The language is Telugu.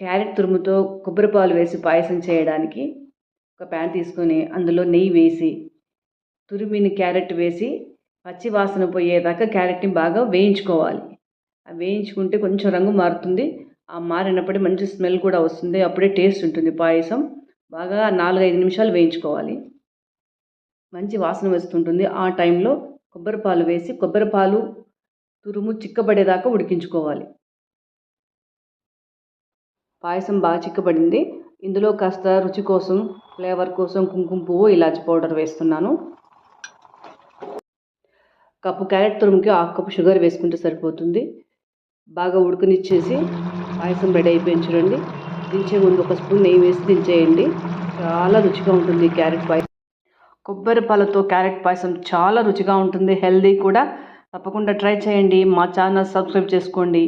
క్యారెట్ తురుముతో కొబ్బరి పాలు వేసి పాయసం చేయడానికి ఒక ప్యాన్ తీసుకొని అందులో నెయ్యి వేసి తురిమిన క్యారెట్ వేసి పచ్చి వాసన పోయేదాకా క్యారెట్ని బాగా వేయించుకోవాలి. వేయించుకుంటే కొంచెం రంగు మారుతుంది. ఆ మారినప్పుడే మంచి స్మెల్ కూడా వస్తుంది. అప్పుడే టేస్ట్ ఉంటుంది పాయసం. బాగా 4-5 నిమిషాలు వేయించుకోవాలి. మంచి వాసన వస్తుంటుంది. ఆ టైంలో కొబ్బరి పాలు వేసి కొబ్బరి పాలు తురుము చిక్కబడేదాకా ఉడికించుకోవాలి. పాయసం బాగా చిక్కబడింది. ఇందులో కాస్త రుచి కోసం, ఫ్లేవర్ కోసం కుంకుమ పువ్వు, ఇలాచి పౌడర్ వేస్తున్నాను. కప్పు క్యారెట్ తురుముకి 1/2 కప్పు షుగర్ వేసుకుంటే సరిపోతుంది. బాగా ఉడకనిచ్చేసి పాయసం రెడీ అయిపోయింది చూడండి. దించే ముందు ఒక స్పూన్ నెయ్యి వేసి దించేయండి. చాలా రుచిగా ఉంటుంది క్యారెట్ పాయసం. కొబ్బరి పాలతో క్యారెట్ పాయసం చాలా రుచిగా ఉంటుంది. హెల్దీ కూడా. తప్పకుండా ట్రై చేయండి. మా ఛానల్ సబ్స్క్రైబ్ చేసుకోండి.